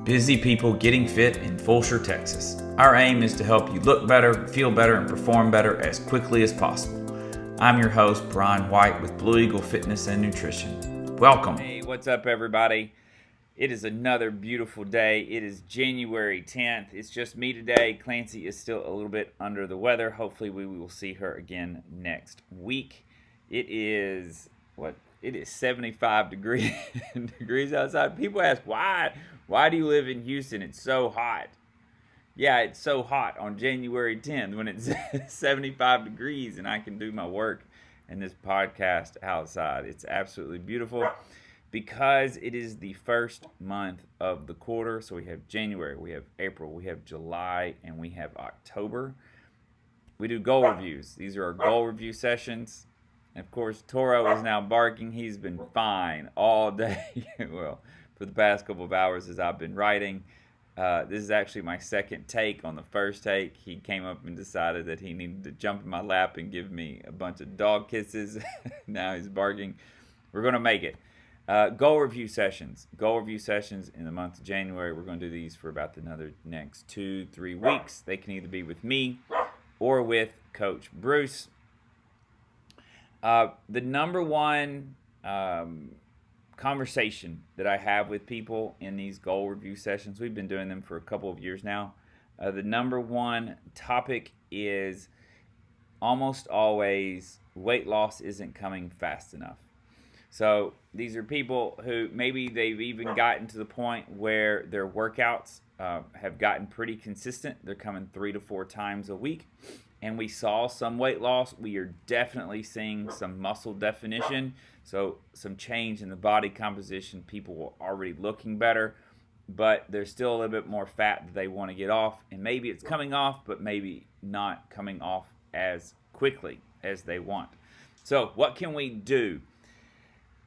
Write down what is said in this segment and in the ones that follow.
Busy people getting fit in Fulshear, Texas. Our aim is to help you look better, feel better, and perform better as quickly as possible. I'm your host, Bryan White with Blue Eagle Fitness and Nutrition. Welcome. Hey, what's up, everybody? It is another beautiful day. It is January 10th. It's just me today. Clancy is still a little bit under the weather. Hopefully, we will see her again next week. It is 75 degrees outside. People ask, why do you live in Houston? It's so hot. Yeah, it's so hot on January 10th when it's 75 degrees and I can do my work and this podcast outside. It's absolutely beautiful because it is the first month of the quarter. So we have January, we have April, we have July, and we have October. We do goal reviews. These are our goal review sessions. And of course, Toro is now barking. He's been fine all day. Well, for the past couple of hours as I've been writing. This is actually my second take. On the first take, he came up and decided that he needed to jump in my lap and give me a bunch of dog kisses. Now he's barking. We're going to make it. Goal review sessions. Goal review sessions in the month of January. We're going to do these for about another next 2-3 weeks. They can either be with me or with Coach Bruce. The number one conversation that I have with people in these goal review sessions, we've been doing them for a couple of years now. The number one topic is almost always weight loss isn't coming fast enough. So these are people who maybe they've even gotten to the point where their workouts have gotten pretty consistent. They're coming 3 to 4 times a week. And we saw some weight loss. We are definitely seeing some muscle definition. So some change in the body composition. People are already looking better, but there's still a little bit more fat that they want to get off. And maybe it's coming off, but maybe not coming off as quickly as they want. So what can we do?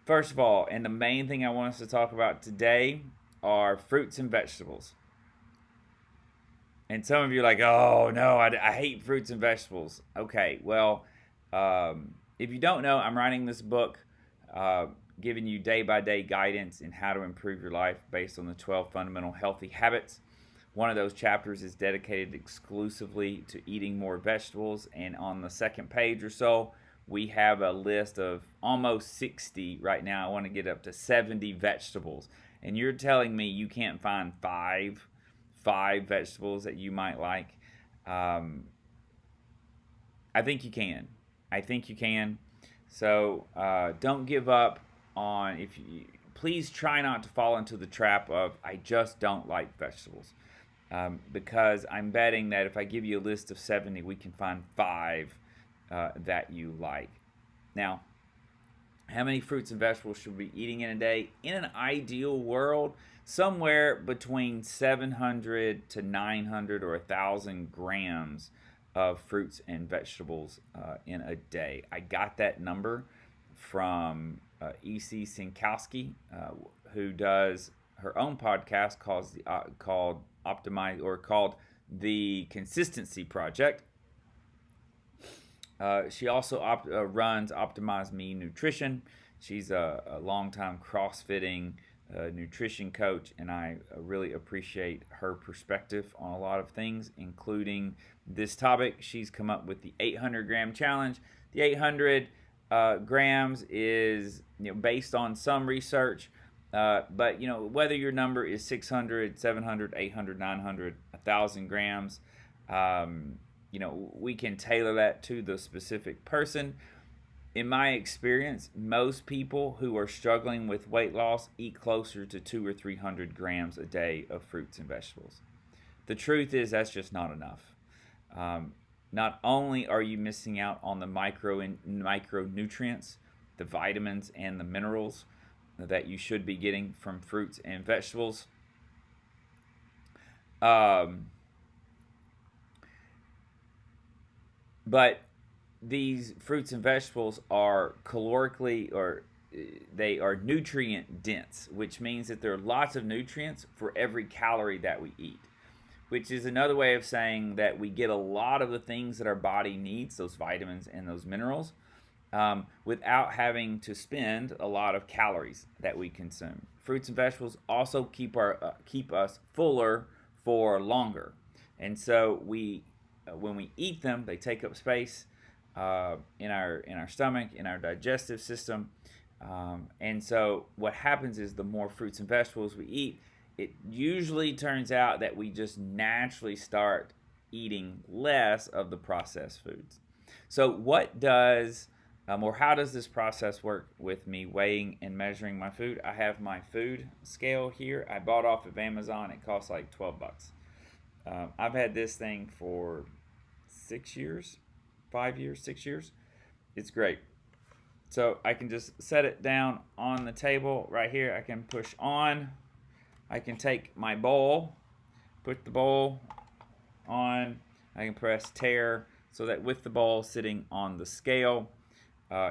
First of all, and the main thing I want us to talk about today are fruits and vegetables. And some of you are like, oh, no, I hate fruits and vegetables. Okay, well, if you don't know, I'm writing this book giving you day-by-day guidance in how to improve your life based on the 12 fundamental healthy habits. One of those chapters is dedicated exclusively to eating more vegetables. And on the second page or so, we have a list of almost 60 right now. I want to get up to 70 vegetables. And you're telling me you can't find five vegetables that you might like. I think you can. So don't give up on, please try not to fall into the trap of I just don't like vegetables. Because I'm betting that if I give you a list of 70, we can find 5 that you like. Now, how many fruits and vegetables should we be eating in a day? In an ideal world, somewhere between 700 to 900 or 1,000 grams of fruits and vegetables in a day. I got that number from E.C. Sinkowski, who does her own podcast called The Consistency Project. She also runs Optimize Me Nutrition. She's a longtime CrossFitting nutrition coach, and I really appreciate her perspective on a lot of things, including this topic. She's come up with the 800-gram challenge. The 800 grams is based on some research, but whether your number is 600, 700, 800, 900, 1,000 grams, we can tailor that to the specific person. In my experience, most people who are struggling with weight loss eat closer to 200 or 300 grams a day of fruits and vegetables. The truth is that's just not enough. Not only are you missing out on the micronutrients, the vitamins and the minerals that you should be getting from fruits and vegetables, but these fruits and vegetables are they are nutrient dense, which means that there are lots of nutrients for every calorie that we eat, which is another way of saying that we get a lot of the things that our body needs, those vitamins and those minerals, without having to spend a lot of calories that we consume. fruits and vegetables also keep us fuller for longer, and so when we eat them, they take up space in our stomach, in our digestive system, and so what happens is the more fruits and vegetables we eat, it usually turns out that we just naturally start eating less of the processed foods. So what does or how does this process work with me weighing and measuring my food? I have my food scale here. I bought off of Amazon. It costs like $12. I've had this thing for 6 years, 5 years, 6 years. It's great. So I can just set it down on the table right here. I can push on. I can take my bowl, put the bowl on. I can press tare so that with the bowl sitting on the scale,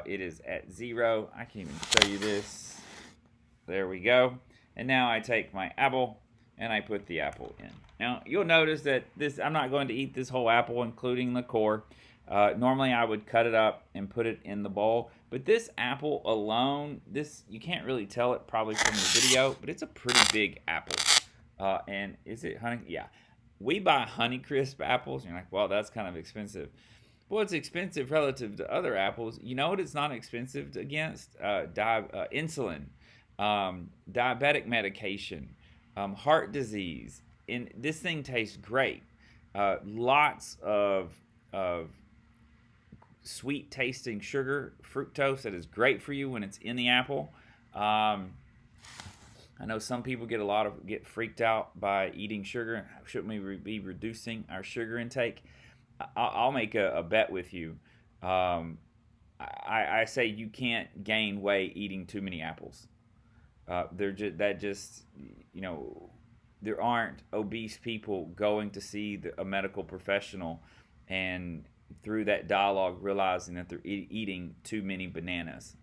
it is at 0. I can even show you this. There we go. And now I take my apple and I put the apple in. Now you'll notice that I'm not going to eat this whole apple, including the core. Normally I would cut it up and put it in the bowl, but this apple alone, you can't really tell it probably from the video, but it's a pretty big apple. And is it honey? Yeah. We buy Honeycrisp apples, and you're like, well, that's kind of expensive. Well, it's expensive relative to other apples. You know what it's not expensive against? Insulin, diabetic medication, heart disease. And this thing tastes great. Lots of sweet tasting sugar, fructose, that is great for you when it's in the apple. I know some people get freaked out by eating sugar. Shouldn't we be reducing our sugar intake? I'll make a bet with you. I say you can't gain weight eating too many apples. There aren't obese people going to see a medical professional and through that dialogue realizing that they're eating too many bananas.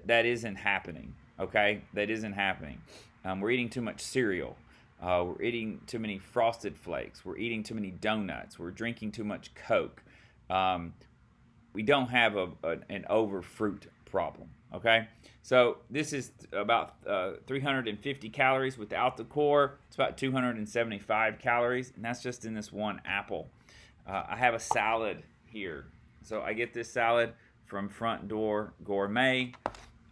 That isn't happening. Okay, that isn't happening. We're eating too much cereal. We're eating too many Frosted Flakes. We're eating too many donuts. We're drinking too much Coke. We don't have an over fruit problem. Okay, so this is about 350 calories without the core. It's about 275 calories, and that's just in this one apple. I have a salad here, so I get this salad from Front Door Gourmet.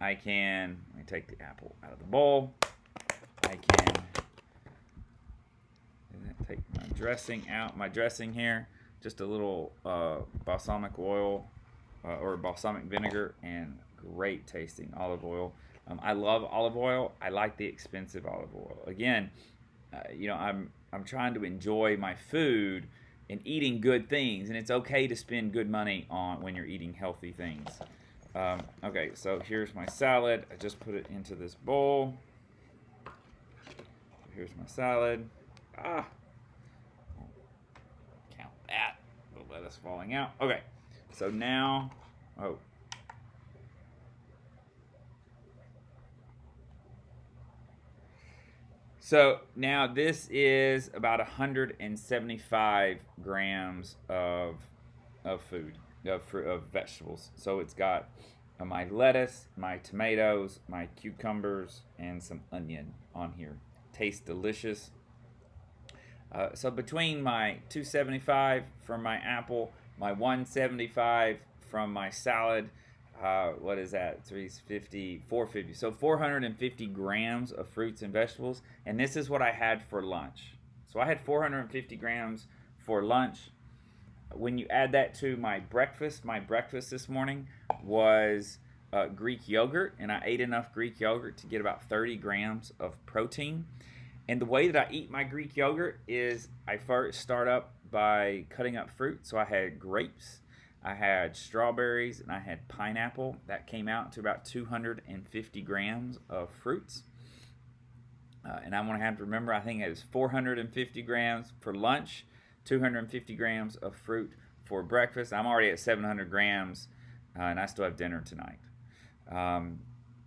Let me take the apple out of the bowl. I can take my dressing out. My dressing here, just a little balsamic oil or balsamic vinegar and great tasting olive oil. I love olive oil. I like the expensive olive oil. Again, I'm trying to enjoy my food and eating good things, and it's okay to spend good money on when you're eating healthy things. Okay, so here's my salad. I just put it into this bowl. Here's my salad. Count that. Little lettuce falling out. Okay, so now, So now this is about 175 grams of food, of vegetables. So it's got my lettuce, my tomatoes, my cucumbers, and some onion on here. Tastes delicious. So between my 275 from my apple, my 175 from my salad, what is that? 350, 450. So 450 grams of fruits and vegetables. And this is what I had for lunch. So I had 450 grams for lunch. When you add that to my breakfast this morning was Greek yogurt. And I ate enough Greek yogurt to get about 30 grams of protein. And the way that I eat my Greek yogurt is I first start up by cutting up fruit. So I had grapes, I had strawberries, and I had pineapple. That came out to about 250 grams of fruits. And I'm going to have to remember, I think it was 450 grams for lunch, 250 grams of fruit for breakfast. I'm already at 700 grams, and I still have dinner tonight.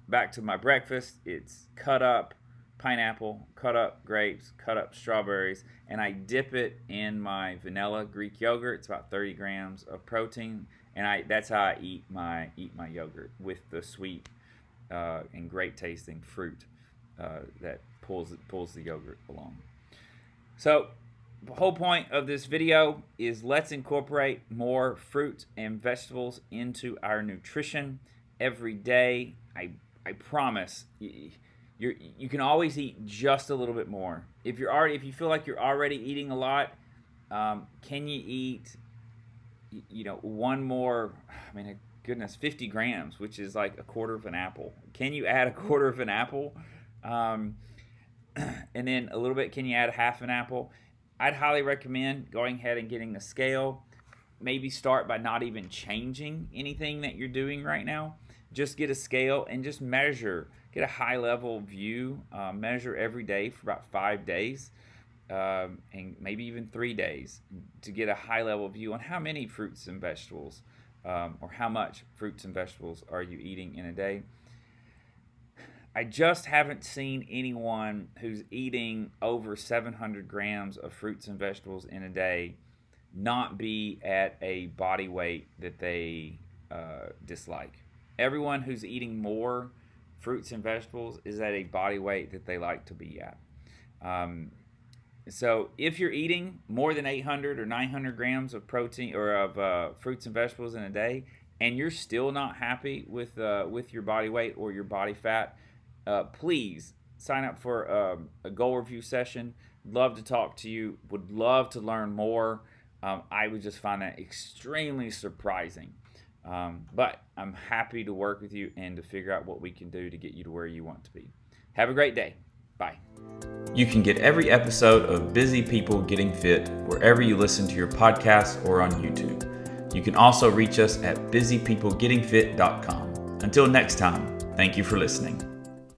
Back to my breakfast, it's cut up pineapple, cut up grapes, cut up strawberries, and I dip it in my vanilla Greek yogurt. It's about 30 grams of protein, and that's how I eat my yogurt, with the sweet and great tasting fruit. that pulls the yogurt along. So the whole point of this video is let's incorporate more fruits and vegetables into our nutrition every day. I promise you can always eat just a little bit more. If you feel like you're already eating a lot, can you eat one more? I mean, goodness, 50 grams, which is like a quarter of an apple. Can you add a quarter of an apple? And then a little bit, can you add half an apple? I'd highly recommend going ahead and getting a scale. Maybe start by not even changing anything that you're doing right now. Just get a scale and just measure. Get a high level view. Measure every day for about 5 days. And maybe even 3 days to get a high level view on how many fruits and vegetables or how much fruits and vegetables are you eating in a day. I just haven't seen anyone who's eating over 700 grams of fruits and vegetables in a day not be at a body weight that they dislike. Everyone who's eating more fruits and vegetables is at a body weight that they like to be at. So if you're eating more than 800 or 900 grams of protein or of fruits and vegetables in a day, and you're still not happy with your body weight or your body fat, please sign up for a goal review session. Love to talk to you. Would love to learn more. I would just find that extremely surprising. But I'm happy to work with you and to figure out what we can do to get you to where you want to be. Have a great day. Bye. You can get every episode of Busy People Getting Fit wherever you listen to your podcast or on YouTube. You can also reach us at busypeoplegettingfit.com. Until next time, thank you for listening.